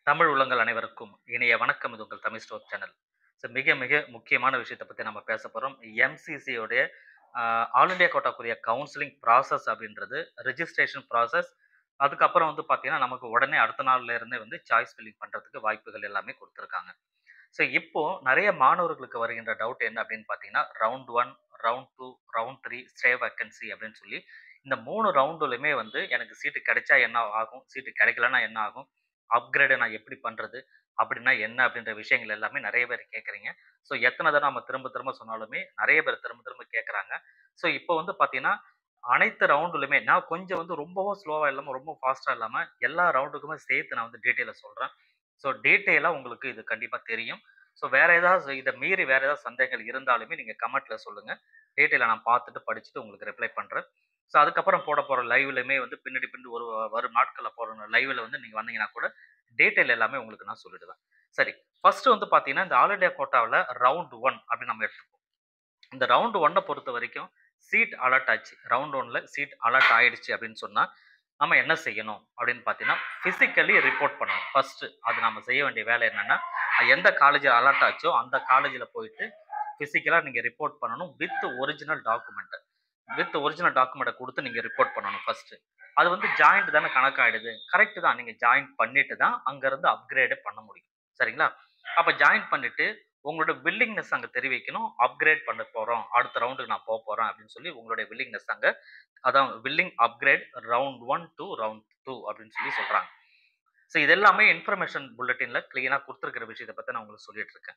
தமிழ் உள்ளங்கள் அனைவருக்கும் இனிய வணக்கம். இது உங்கள் தமிழ் ஸ்டோர் சேனல். மிக மிக முக்கியமான விஷயத்தை பத்தி நம்ம பேச போறோம். எம்சிசி உடைய ஆல் இண்டியா கோட்டாக்குரிய கவுன்சிலிங் ப்ராசஸ் அப்படின்றது ரெஜிஸ்ட்ரேஷன் ப்ராசஸ். அதுக்கப்புறம் வந்து பார்த்தீங்கன்னா, நமக்கு உடனே அடுத்த நாள்ல இருந்தே வந்து சாய்ஸ் ஃபில்லிங் பண்றதுக்கு வாய்ப்புகள் எல்லாமே குடுத்துருக்காங்க. இப்போ நெறைய மாணவர்களுக்கு வருகின்ற டவுட் என்ன அப்படின்னு பார்த்தீங்கன்னா, round 1, round 2, round 3 stay vacancy அப்படின்னு சொல்லி இந்த 3 ரவுண்டுலயுமே வந்து எனக்கு சீட்டு கிடைச்சா என்ன ஆகும்? சீட்டு கிடைக்கலன்னா என்ன ஆகும்? அப்கிரேட நான் எப்படி பண்றது? அப்படின்னா என்ன? அப்படின்ற விஷயங்கள் எல்லாமே நெறைய பேர் கேட்கறீங்க. எத்தன தடவ நம்ம திரும்ப திரும்ப சொன்னாலுமே நெறைய பேர் திரும்ப திரும்ப கேட்கறாங்க. இப்போ வந்து பார்த்தீங்கன்னா, அனைத்து ரவுண்டுலுமே நான் கொஞ்சம் வந்து ரொம்பவும் ஸ்லோவா இல்லாம, ரொம்ப ஃபாஸ்ட்டா இல்லாம எல்லா ரவுண்டுக்குமே சேர்த்து நான் வந்து டீட்டெயிலா சொல்றேன். டீட்டெயிலா உங்களுக்கு இது கண்டிப்பா தெரியும். வேற ஏதாவது இத மீறி வேற ஏதாவது சந்தேகங்கள் இருந்தாலுமே நீங்க கமெண்ட்ல சொல்லுங்க. டீட்டெயிலா நான் பார்த்துட்டு, படிச்சுட்டு உங்களுக்கு ரிப்ளை பண்றேன். அதுக்கப்புறம் போற லைவ்லயுமே வந்து பின்னாடி ஒரு வரும் நாட்கள்ல போற லைவ்ல வந்து நீங்க வந்தீங்கன்னா கூட டீட்டெயில் எல்லாமே உங்களுக்கு நான் சொல்லிடுவேன். சரி. ஃபர்ஸ்ட் வந்து பார்த்தீங்கன்னா, இந்த ஆல் இண்டியா கோட்டாவுல ரவுண்ட் 1 அப்படின்னு நம்ம எடுத்துப்போம். இந்த ரவுண்ட் 1 பொறுத்தவரைக்கும் சீட் அலாட் ஆச்சு. ரவுண்ட் 1ல சீட் அலாட் ஆயிடுச்சு அப்படின்னு சொன்னா, நம்ம என்ன செய்யணும் அப்படின்னு பார்த்தீங்கன்னா, பிசிக்கலி ரிப்போர்ட் பண்ணணும். ஃபர்ஸ்ட் அது நம்ம செய்ய வேண்டிய வேலை என்னன்னா, எந்த காலேஜ் அலாட் ஆச்சோ அந்த காலேஜ்ல போயிட்டு பிசிக்கலா நீங்க ரிப்போர்ட் பண்ணணும் with original document. With original டாக்குமெண்ட்ட குடுத்து நீங்க ரிப்போர்ட் பண்ணணும் ஃபர்ஸ்ட். அது வந்து ஜாயிண்ட் தானே கணக்காயிடுது. கரெக்ட் தான். நீங்க ஜாயின் பண்ணிட்டு தான் அங்க இருந்து அப்கிரேடே பண்ண முடியும். சரிங்களா? அப்ப ஜாயின் பண்ணிட்டு உங்களோட வில்லிங்னஸ் அங்க தெரிவிக்கணும். அப்கிரேட் பண்ண போறோம். அடுத்த ரவுண்டுக்கு நான் போறேன் அப்படின்னு சொல்லி உங்களுடைய வில்லிங்னஸ் அங்க அதான் willing upgrade round 1 to round 2 அப்படின்னு சொல்லி சொல்றாங்க. இது எல்லாமே இன்ஃபர்மேஷன் புல்லட்டின்ல கிளீனா குடுத்திருக்கிற விஷயத்த பத்தி நான் உங்களுக்கு சொல்லிட்டு இருக்கேன்.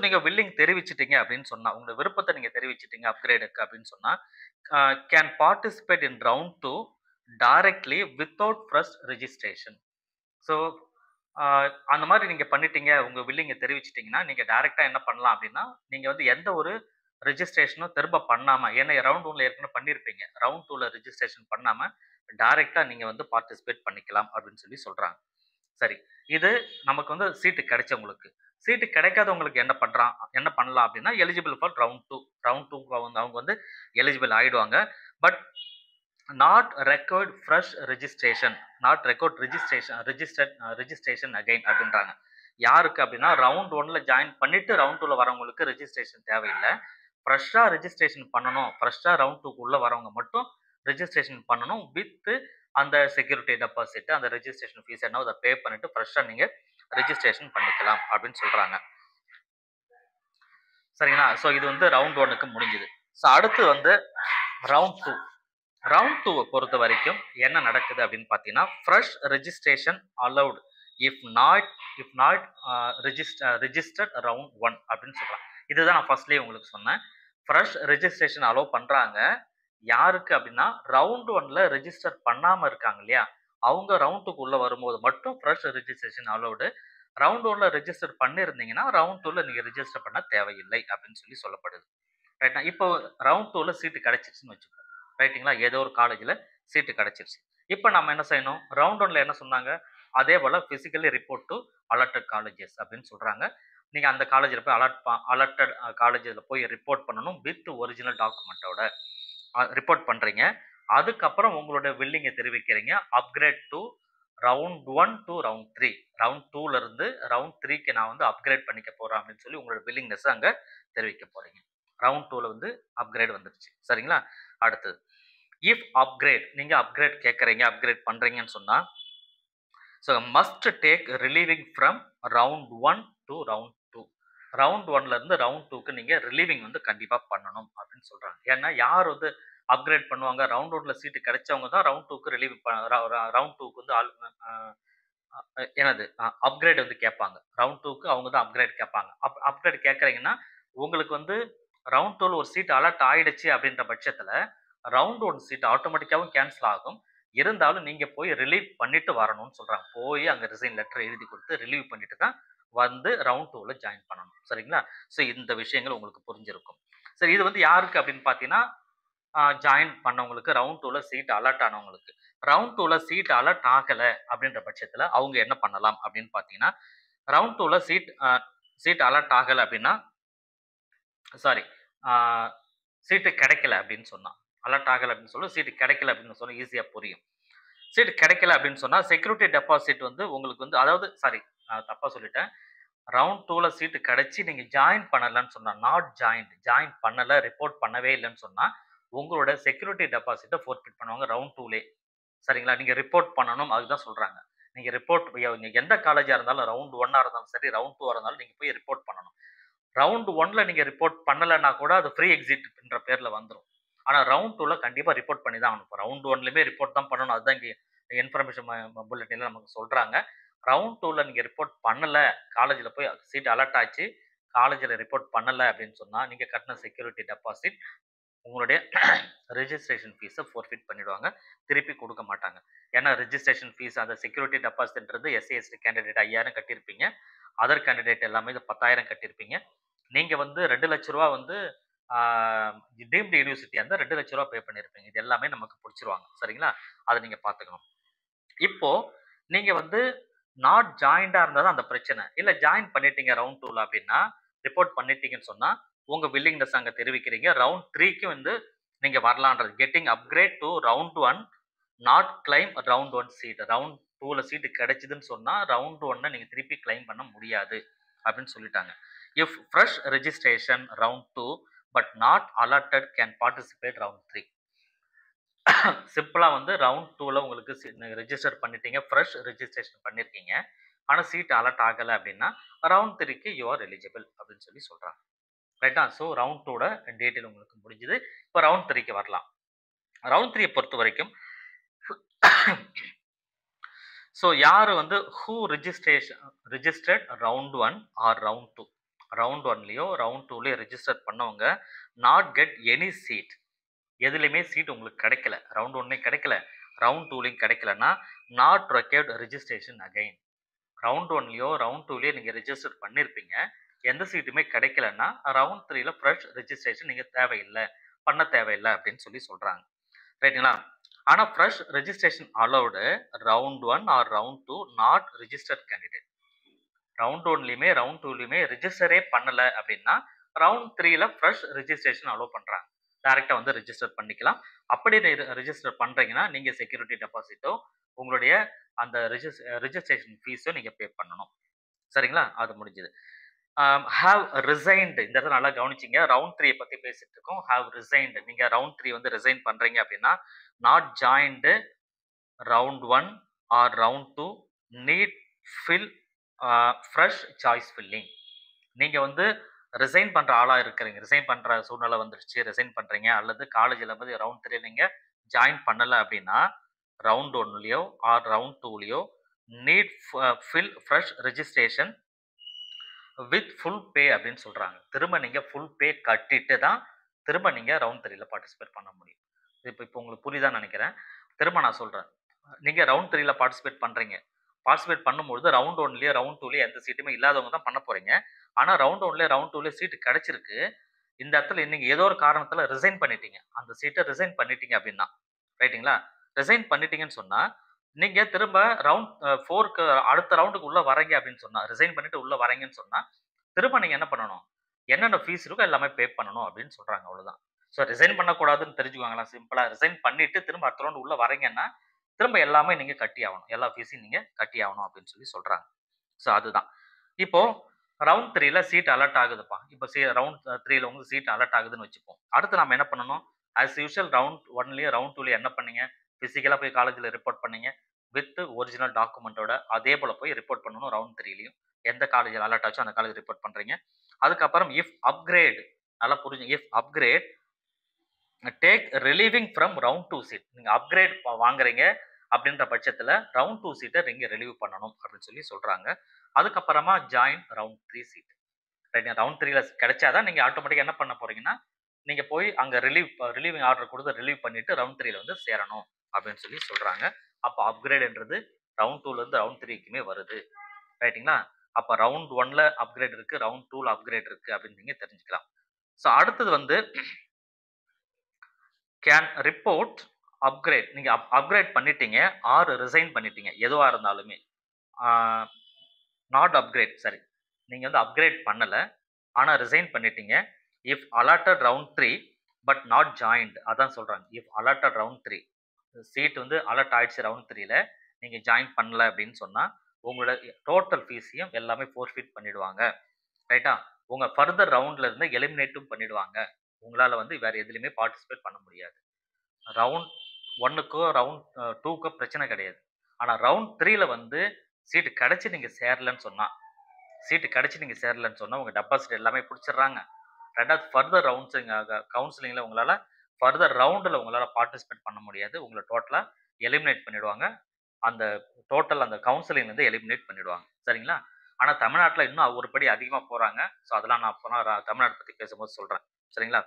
நீங்க வில்லிங் தெரிவிச்சுட்டீங்க அப்படின்னு சொன்னா, உங்க விருப்பத்த நீங்க தெரிவிச்சுட்டீங்க அப்கிரேடுக்கு அப்படின்னு சொன்னா, can participate in round 2 directly without first registration. So அ அந்த மாரி நீங்க பண்ணிட்டீங்க, உங்க வில்லிங்க தெரிவிச்சுட்டீங்கன்னா, நீங்க டைரக்ட்டா என்ன பண்ணலாம் அப்படின்னா, நீங்க வந்து எந்த ஒரு ரெஜிஸ்ட்ரேஷனும் திரும்ப பண்ணாம, ஏன்னா ரவுண்ட் 1ல ஏற்கனவே பண்ணியிருப்பீங்க. ரவுண்ட் 2ல ரெஜிஸ்ட்ரேஷன் பண்ணாம, டைரக்ட்டா நீங்க வந்து பார்ட்டிசிபேட் பண்ணிக்கலாம் அப்படின்னு சொல்லி சொல்றாங்க. சரி. இது நமக்கு வந்து சீட்டு கிடைச்சவங்களுக்கு. சீட்டு கிடைக்காதவங்களுக்கு என்ன பண்ணலாம் அப்படின்னா, எலிஜிபிள் ஃபார் ரவுண்ட் 2. ரவுண்ட் 2க்கு அவங்க வந்து எலிஜிபிள் ஆயிடுவாங்க. But not required fresh registration. Not required registration again அப்படின்றாங்க. யாருக்கு அப்படின்னா, ரவுண்ட் 1ல ஜாயின் பண்ணிட்டு ரவுண்ட் 2ல வரவங்களுக்கு ரெஜிஸ்ட்ரேஷன் தேவையில்ல. ஃப்ரெஷ்ஷா ரெஜிஸ்ட்ரேஷன் பண்ணணும். ஃப்ரெஷ்ஷா ரவுண்ட் 2க்கு உள்ள வரவங்க மட்டும் ரெஜிஸ்ட்ரேஷன் பண்ணணும். வித் அந்த செக்யூரிட்டி டெபாசிட், அந்த ரெஜிஸ்ட்ரேஷன் ஃபீஸ் என்னவோ அத பே பண்ணிட்டு ஃப்ரெஷ்ஷா நீங்க ரெஜிஸ்ட்ரேஷன் பண்ணிக்கலாம் அப்படின்னு சொல்றாங்க. சரிங்களா? இது வந்து ரவுண்ட் 1க்கு முடிஞ்சது. அடுத்து வந்து ரவுண்ட் 2. ரவுண்ட் 2 பொறுத்த வரைக்கும் என்ன நடக்குது அப்படின்னு பார்த்தீங்கன்னா, fresh registration allowed if not if not registered round 1 அப்படின்னு சொல்றாங்க. இதுதான் நான் ஃபர்ஸ்ட்லயே உங்களுக்கு சொன்னேன். ஃப்ரெஷ் ரெஜிஸ்ட்ரேஷன் அலோவ் பண்றாங்க. யாருக்கு அப்படின்னா, ரவுண்ட் 1ல ரெஜிஸ்டர் பண்ணாம இருக்காங்க இல்லையா? அவங்க ரவுண்ட் 2க்கு உள்ள வரும்போது மட்டும் ஃப்ரெஷ் ரெஜிஸ்ட்ரேஷன் அலோவ்டு. ரவுண்ட் 1ல ரெஜிஸ்டர் பண்ணியிருந்தீங்கன்னா, ரவுண்ட் 2ல நீங்க ரெஜிஸ்டர் பண்ண தேவையில்லை அப்படின்னு சொல்லி சொல்லப்படுது. ரைட்டா? இப்போ ரவுண்ட் 2ல சீட்டு கிடைச்சிருச்சுன்னு வச்சுக்கோங்க. ரைட்டுங்களா? ஏதோ ஒரு காலேஜ்ல சீட்டு கிடைச்சிருச்சு. இப்ப நம்ம என்ன செய்யணும்? ரவுண்ட் 1ல என்ன சொன்னாங்க? அதே போல physically report to allotted colleges அப்படின்னு சொல்றாங்க. நீங்க அந்த காலேஜ்ல போய் அலாட்டட் காலேஜ்ல போய் ரிப்போர்ட் பண்ணணும் வித் ஒரிஜினல் டாக்குமெண்டோட. ரிப்போர்ட் பண்றீங்க. அதுக்கப்புறம் உங்களோட வில்லிங்க தெரிவிக்கிறீங்க. Upgrade to round 1 to round 3. Round 2ல இருந்து ரவுண்ட் 3க்கு நான் வந்து அப்கிரேட் பண்ணிக்க போறேன் அப்படின்னு சொல்லி உங்களோட வில்லிங்னஸ் அங்க தெரிவிக்க போறீங்க. ரவுண்ட் 2ல வந்து அப்கிரேட் வந்துருச்சு. சரிங்களா? அடுத்தது இஃப் அப்கிரேட் நீங்க அப்கிரேட் கேட்கறீங்க, அப்கிரேட் பண்றீங்கன்னு சொன்னா, must take relieving from round 1 to round 2. Round 1ல இருந்து ரவுண்ட் 2க்கு நீங்க ரிலீவிங் வந்து கண்டிப்பா பண்ணணும் அப்படின்னு சொல்றாங்க. ஏன்னா யார் வந்து அப்கிரேட் பண்ணுவாங்க? ரவுண்ட் 1ல சீட்டு கிடைச்சவங்க தான் ரவுண்ட் 2க்கு ரிலீவ் ரவுண்ட் 2க்கு வந்து என்னது அப்கிரேட் வந்து கேட்பாங்க. ரவுண்ட் 2க்கு அவங்க தான் அப்கிரேட் கேட்பாங்க. அப்கிரேட் கேட்கறீங்கன்னா, உங்களுக்கு வந்து ரவுண்ட் 2ல ஒரு சீட் அலாட் ஆயிடுச்சு அப்படின்ற பட்சத்துல, ரவுண்ட் 1 சீட் ஆட்டோமேட்டிக்காவும் கேன்சல் ஆகும். இருந்தாலும் நீங்க போய் ரிலீவ் பண்ணிட்டு வரணும்னு சொல்றாங்க. போய் அங்க ரிசைன் லெட்டர் எழுதி குடுத்து ரிலீவ் பண்ணிட்டு தான் வந்து ரவுண்ட் 2ல ஜாயின் பண்ணணும். சரிங்களா? இந்த விஷயங்கள் உங்களுக்கு புரிஞ்சிருக்கும். சரி, இது வந்து யாருக்கு அப்படின்னு பார்த்தீங்கன்னா, ஜாயின் பண்ணவங்களுக்கு ரவுண்ட் 2ல சீட் அலாட் ஆனவங்களுக்கு. ரவுண்ட் 2ல சீட் அலாட் ஆகல அப்படின்ற பட்சத்துல அவங்க என்ன பண்ணலாம் அப்படின்னு பார்த்தீங்கன்னா, ரவுண்ட் 2ல சீட் அலாட் ஆகல அப்படின்னா, சாரி ஆ சீட்டு கிடைக்கல அப்படின்னு சொன்னா. அலாட் ஆகல அப்படின்னு சொல்லி சீட்டு கிடைக்கல அப்படின்னு சொன்னா ஈஸியா புரியும். சீட் கிடைக்கல அப்படின்னு சொன்னா, செக்யூரிட்டி டெபாசிட் வந்து உங்களுக்கு வந்து அதாவது சாரி நான் தப்பா சொல்லிட்டேன். ரவுண்ட் 2ல சீட்டு கிடைச்சு நீங்க ஜாயின் பண்ணலன்னு சொன்னா, நாட் ஜாயின்ட் ஜாயின் பண்ணல, ரிப்போர்ட் பண்ணவே இல்லன்னு சொன்னா, உங்களோட செக்யூரிட்டி டெபாசிட்ட ஃபோர்ஃபிட் பண்ணுவாங்க ரவுண்ட் 2லயே. சரிங்களா? நீங்க ரிப்போர்ட் பண்ணணும். அதுதான் சொல்றாங்க. நீங்க ரிப்போர்ட் நீங்க எந்த காலேஜா இருந்தாலும் ரவுண்ட் 1 இருந்தாலும் சரி, ரவுண்ட் 2 இருந்தாலும் நீங்க போய் ரிப்போர்ட் பண்ணணும். ரவுண்ட் 1ல நீங்க ரிப்போர்ட் பண்ணலன்னா கூட அது ஃப்ரீ எக்ஸிட்ன்ற பேர்ல வந்துரும். ஆனா ரவுண்ட் 2ல கண்டிப்பா ரிப்போர்ட் பண்ணி தான் ஆகணும். இப்ப ரவுண்ட் 1லயுமே ரிப்போர்ட் தான் பண்ணணும். அதுதான் இங்க இன்ஃபர்மேஷன் புல்லட்டின்ல நமக்கு சொல்றாங்க. ரவுண்ட் 2ல நீங்க ரிப்போர்ட் பண்ணல, காலேஜ்ல போய் சீட் அலாட் ஆச்சு, காலேஜ்ல ரிப்போர்ட் பண்ணல அப்படின்னு சொன்னா, நீங்க கட்டின செக்யூரிட்டி டெபாசிட் உங்களுடைய ரெஜிஸ்ட்ரேஷன் ஃபீஸ ஃபோர்ஃபிட் பண்ணிடுவாங்க. திருப்பி குடுக்க மாட்டாங்க. ஏன்னா ரெஜிஸ்ட்ரேஷன் ஃபீஸ் அந்த செக்யூரிட்டி டெபாசிட்ன்றது எஸ்சி, எஸ்டி கேண்டிடேட் 5000 கட்டியிருப்பீங்க. அதர் கேண்டிடேட் எல்லாமே இது 10,000 கட்டியிருப்பீங்க. நீங்க வந்து ரூ. 2,00,000 வந்து ஆ டீம்டு யூனிவர்சிட்டியா இருந்தா ரூ. 2,00,000 பே பண்ணியிருப்பீங்க. இது எல்லாமே நமக்கு புடிச்சிருவாங்க. சரிங்களா? அத நீங்க பார்த்துக்கணும். இப்போ நீங்க வந்து நாட் ஜாயின்டா இருந்தா தான் அந்த பிரச்சனை. இல்ல ஜாயின் பண்ணிட்டீங்க ரவுண்ட் 2ல அப்டின்னா, ரிப்போர்ட் பண்ணிட்டீங்கன்னு சொன்னா, உங்க வில்லிங்னஸ் அங்க தெரிவிக்கிறீங்க. ரவுண்ட் 3க்கு வந்து நீங்க வரலான்றது. Getting upgrade to round 1 not claim round 1 seat. Round 2ல சீட் கிடைச்சதுன்னு சொன்னா, ரவுண்ட் 1 நீங்க திருப்பி கிளைம் பண்ண முடியாது அப்படின்னு சொல்லிட்டாங்க. If fresh registration round 2 but not allotted can participate round 3. சிம்பிளா வந்து ரவுண்ட் 2ல உங்களுக்கு ரெஜிஸ்டர் பண்ணிட்டீங்க. ஃப்ரெஷ் ரெஜிஸ்ட்ரேஷன் பண்ணியிருக்கீங்க. ஆனா சீட் அலாட் ஆகல அப்படின்னா, ரவுண்ட் 3க்கு யூ ஆர் எலிஜிபிள் அப்படின்னு சொல்லி சொல்றாங்க. ரைட்டா? ஸோ ரவுண்ட் 2ட டீடைல் உங்களுக்கு முடிஞ்சது. இப்போ ரவுண்ட் 3க்கு வரலாம். ரவுண்ட் 3 பொறுத்தவரைக்கும் ஸோ யாரு வந்து who registered round 1 or round 2 round 1லயோ ரவுண்ட் 2லயோ ரெஜிஸ்டர் பண்ணவங்க நாட் கெட் எனி சீட். எதுலையுமே சீட் உங்களுக்கு கிடைக்கல. ரவுண்ட் 1லயும் கிடைக்கல, ரவுண்ட் 2லயும் கிடைக்கலன்னா not required registration again. Round 1லயோ ரவுண்ட் 2லயோ நீங்க ரெஜிஸ்டர் பண்ணிருப்பீங்க. எந்த சீட்டுமே கிடைக்கலன்னா ரவுண்ட் 3ல ஃப்ரெஷ் ரெஜிஸ்ட்ரேஷன் நீங்க தேவையில்லை, பண்ண தேவையில்லை அப்படின்னு சொல்லி சொல்றாங்க. ரைட்டுங்களா? ஆனா fresh registration allowed round 1 or round 2 not registered candidate. Round 1லயுமே ரவுண்ட் 2லயுமே ரெஜிஸ்டரே பண்ணல அப்படின்னா ரவுண்ட் 3ல ஃப்ரெஷ் ரெஜிஸ்ட்ரேஷன் அலோவ் பண்றாங்க. டைரக்டா வந்து ரெஜிஸ்டர் பண்ணிக்கலாம். அப்படி ரெஜிஸ்டர் பண்றீங்கன்னா நீங்க செக்யூரிட்டி டெபாசிட்டோ உங்களுடைய அந்த ரெஜிஸ்ட்ரேஷன் ஃபீஸோ நீங்க பே பண்ணணும். சரிங்களா? அது முடிஞ்சது. ஹேவ் ரிசைன்டு இந்த இடத்துல நல்லா கவனிச்சிங்க. ரவுண்ட் 3 பத்தி பேசிட்டு இருக்கோம். ஹேவ் ரிசைன்டு நீங்க ரவுண்ட் 3 வந்து ரிசைன் பண்றீங்க அப்படின்னா not joined round 1 or round 2 need fill fresh choice filling. நீங்க வந்து ரிசைன் பண்ற ஆளா இருக்கிறீங்க, ரிசைன் பண்ற சூழ்நிலை வந்துருச்சு, ரிசைன் பண்றீங்க அல்லது காலேஜ்ல வந்து ரவுண்ட் 3 நீங்க ஜாயின் பண்ணல அப்படின்னா ரவுண்ட் 1லயோ ஆர் ரவுண்ட் 2லயோ need fill fresh registration with full pay அப்படின்னு சொல்றாங்க. திரும்ப நீங்க ஃபுல் பே கட்டிட்டு தான் திரும்ப நீங்க ரவுண்ட் 3ல பார்ட்டிசிபேட் பண்ண முடியும். இப்போ உங்களுக்கு புரியுதான்னு நினைக்கிறேன். திரும்ப நான் சொல்றேன். நீங்க ரவுண்ட் 3ல பார்ட்டிசிபேட் பண்றீங்க. பார்ட்டிசிபேட் பண்ணும்பொழுது ரவுண்ட் 1லயோ ரவுண்ட் 2லயோ எந்த சீட்டுமே இல்லாதவங்க தான் பண்ண போறீங்க. ஆனா ரவுண்ட் 1லயோ ரவுண்ட் 2லயோ சீட் கிடைச்சிருக்கு. இந்த இடத்துல நீங்க ஏதோ ஒரு காரணத்துல ரிசைன் பண்ணிட்டீங்க. அந்த சீட்டை ரிசைன் பண்ணிட்டீங்க அப்படின்னா ரைட்டுங்களா? ரிசைன் பண்ணிட்டீங்கன்னு சொன்னா நீங்க திரும்ப ரவுண்ட் 4க்கு அடுத்த ரவுண்டுக்கு உள்ள வரீங்க அப்படின்னு சொன்னா ரிசைன் பண்ணிட்டு உள்ள வரீங்கன்னு சொன்னா திரும்ப நீங்க என்ன பண்ணணும்? என்னென்ன ஃபீஸ் இருக்கோ எல்லாமே பே பண்ணணும் அப்படின்னு சொல்றாங்க. அவ்வளவுதான். ஸோ ரிசைன் பண்ணக்கூடாதுன்னு தெரிஞ்சுக்குவாங்களா? சிம்பிளா ரிசைன் பண்ணிட்டு திரும்ப அடுத்த ரவுண்ட் உள்ள வரீங்கன்னா திரும்ப எல்லாமே நீங்க கட்டி ஆகணும். எல்லா ஃபீஸையும் நீங்க கட்டி ஆகணும் அப்படின்னு சொல்லி சொல்றாங்க. ஸோ அதுதான். இப்போ ரவுண்ட் 3ல சீட் அலர்ட் ஆகுதுப்பா. இப்போ ரவுண்ட் 3ல உங்களுக்கு சீட் அலர்ட் ஆகுதுன்னு வச்சுப்போம். அடுத்து நம்ம என்ன பண்ணணும்? ஆஸ் யூஷுவல் ரவுண்ட் 1லயும் ரவுண்ட் 2லயும் என்ன பண்ணீங்க? பிசிக்கலா போய் காலேஜ்ல ரிப்போர்ட் பண்ணீங்க. வித் ஒரிஜினல் டாக்குமெண்டோட அதே போல போய் ரிப்போர்ட் பண்ணணும் ரவுண்ட் 3லயும். எந்த காலேஜ்ல அலர்ட் ஆச்சோ அந்த காலேஜ் ரிப்போர்ட் பண்றீங்க. அதுக்கப்புறம் இஃப் அப்கிரேட் நல்லா புரிஞ்சுங்க. If upgrade take relieving from round 2 seat. நீங்க அப்கிரேட் வாங்குறீங்க அப்படின்ற பட்சத்துல ரவுண்ட் 2 சீட்டை நீங்க ரிலீவ் பண்ணணும் அப்படின்னு சொல்லி சொல்றாங்க. அதுக்கப்புறமா join round 3 seat. Right? Round 3ல கிடைச்சாதான் நீங்க ஆட்டோமேட்டிக்கா என்ன பண்ண போறீங்கன்னா நீங்க போய் அங்க ரிலீவிங் ஆர்டர் கொடுத்து ரிலீவ் பண்ணிட்டு ரவுண்ட் 3ல வந்து சேரணும் அப்படின்னு சொல்லி சொல்றாங்க. அப்ப அப்கிரேட்ன்றது ரவுண்ட் 2ல இருந்து ரவுண்ட் 3க்குமே வருது. ரைட்டுங்களா? அப்ப ரவுண்ட் 1ல அப்கிரேட் இருக்கு, ரவுண்ட் 2ல அப்கிரேட் இருக்கு அப்படின்னு நீங்க தெரிஞ்சுக்கலாம். ஸோ அடுத்தது வந்து கேன் ரிப்போர்ட் அப்கிரேட். நீங்க அப்கிரேட் பண்ணிட்டீங்க ஆர் ரிசைன் பண்ணிட்டீங்க எதுவா இருந்தாலுமே நாட் அப்கிரேட் சரி நீங்க வந்து அப்கிரேட் பண்ணல ஆனா ரிசைன் பண்ணிட்டீங்க. If allotted round 3 but not joint அதான் சொல்றாங்க. இஃப் அலாட்டட் ரவுண்ட் 3 சீட் வந்து அலர்ட் ஆயிடுச்சு ரவுண்ட் 3ல நீங்க ஜாயின் பண்ணல அப்படின்னு சொன்னா உங்களோட டோட்டல் ஃபீஸையும் எல்லாமே ஃபோர்ஃபிட் பண்ணிடுவாங்க. ரைட்டா? உங்க ஃபர்தர் ரவுண்ட்ல இருந்து எலிமினேட்டும் பண்ணிடுவாங்க. உங்களால வந்து வேற எதுலயுமே பார்ட்டிசிபேட் பண்ண முடியாது. ரவுண்ட் 1க்கோ, ரவுண்ட் 2க்கோ பிரச்சனை கிடையாது. ஆனா ரவுண்ட் 3ல வந்து சீட் கிடைச்சு நீங்க சேரலன்னு சொன்னா உங்க டெபாசிட் எல்லாமே புடிச்சிடுறாங்க. 2வது ஃபர்தர் கவுன்சிலிங்ல உங்களால ஃபர்தர் ரவுண்ட்ல உங்களால பார்ட்டிசிபேட் பண்ண முடியாது. உங்கள டோட்டலா எலிமினேட் பண்ணிடுவாங்க. அந்த அந்த கவுன்சிலிங்ல இருந்து எலிமினேட் பண்ணிடுவாங்க. சரிங்களா? ஆனா தமிழ்நாட்டுல இன்னும் ஒரு படி அதிகமா போறாங்க. ஸோ அதெல்லாம் நான் அப்பறம் தமிழ்நாடு பத்தி பேசும்போது சொல்றேன். சரிங்களா?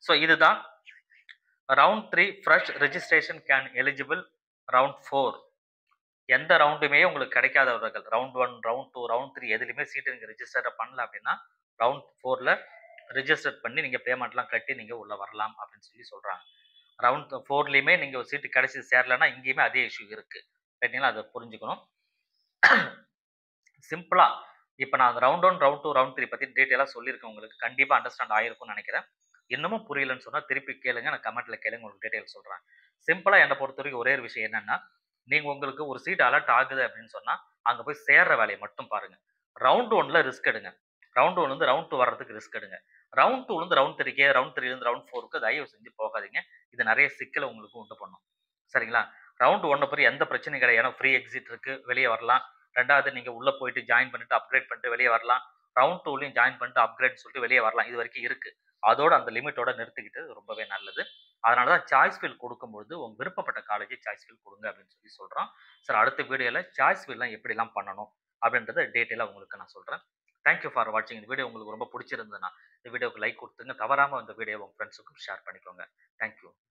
ஸோ இதுதான் round 3 fresh registration can eligible round 4. எந்த ரவுண்டுமே உங்களுக்கு கிடைக்காதவர்கள் ரவுண்ட் 1, ரவுண்ட் 2, ரவுண்ட் 3 எதுலயுமே சீட் நீங்க ரெஜிஸ்டர் பண்ணல அப்படின்னா ரவுண்ட் 4ல ரிஜிஸ்டர் பண்ணி நீங்க பேமெண்ட்லாம் கட்டி நீங்க உள்ள வரலாம் அப்படின்னு சொல்றாங்க. ரவுண்ட் 4லயுமே நீங்க ஒரு சீட்டு கிடைச்சி சேரலன்னா இங்கேயுமே அதே இஷ்யூ இருக்கு. ரைட்டுங்களா? அதை புரிஞ்சுக்கணும். சிம்பிளா இப்ப நான் ரவுண்ட் 1, ரவுண்ட் 2, ரவுண்ட் 3 பத்தி டீடைலா சொல்லியிருக்கேன். உங்களுக்கு கண்டிப்பா அண்டர்ஸ்டாண்ட் ஆயிருக்கும்னு நினைக்கிறேன். இன்னமும் புரியலன்னு சொன்னா திருப்பி கேளுங்க. நான் கமெண்ட்ல கேளுங்க. உங்களுக்கு டீடைல் சொல்றேன். சிம்பிளா என்ன பொறுத்தவரைக்கும் ஒரே ஒரு விஷயம் என்னன்னா, நீங்க உங்களுக்கு ஒரு சீட் அலாட் ஆகுது அப்படின்னு சொன்னா, அங்க போய் சேர்ற வேலையை மட்டும் பாருங்க. ரவுண்ட் 1ல ரிஸ்க் எடுங்க. ரவுண்ட் 1 இருந்து ரவுண்ட் 2 வர்றதுக்கு ரிஸ்க் எடுங்க. ரவுண்ட் 2 இருந்து ரவுண்ட் 3க்கு, ரவுண்ட் 3 இருந்து ரவுண்ட் 4க்கு தயவு செஞ்சு போகாதீங்க. இது நிறைய சிக்கலை உங்களுக்கு உண்டு பண்ணும். சரிங்களா? ரவுண்ட் 1 பத்தி எந்த பிரச்சனையும் கிடையாது. ஏன்னா ஃப்ரீ எக்ஸிட் இருக்கு. வெளியே வரலாம். 2வது நீங்க உள்ள போயிட்டு ஜாயின் பண்ணிட்டு அப்கிரேட் பண்ணிட்டு வெளியே வரலாம். ரவுண்ட் 2லயும் ஜாயின் பண்ணிட்டு அப்கிரேட் சொல்லிட்டு வெளியே வரலாம். இது வரைக்கும் இருக்கு. அதோட அந்த லிமிட்டோட நிறுத்திக்கிட்டது ரொம்பவே நல்லது. அதனால தான் சாய்ஸ் ஃபீல் கொடுக்கும்போது உங்க விருப்பப்பட்ட காலேஜ் சாய்ஸ் ஃபீல் கொடுங்க அப்படின்னு சொல்றோம். சார் அடுத்த வீடியோல சாய்ஸ் ஃபீல்லாம் எப்படிலாம் பண்ணணும் அப்படின்றத டீடைலா உங்களுக்கு நான் சொல்றேன். தேங்க் யூ ஃபார் வாட்சிங். இந்த வீடியோ உங்களுக்கு ரொம்ப பிடிச்சிருந்ததுன்னா இந்த வீடியோக்கு லைக் கொடுத்துங்க. தவறாம இந்த வீடியோ உங்க ஃப்ரெண்ட்ஸுக்கும் ஷேர் பண்ணிக்கோங்க. Thank you.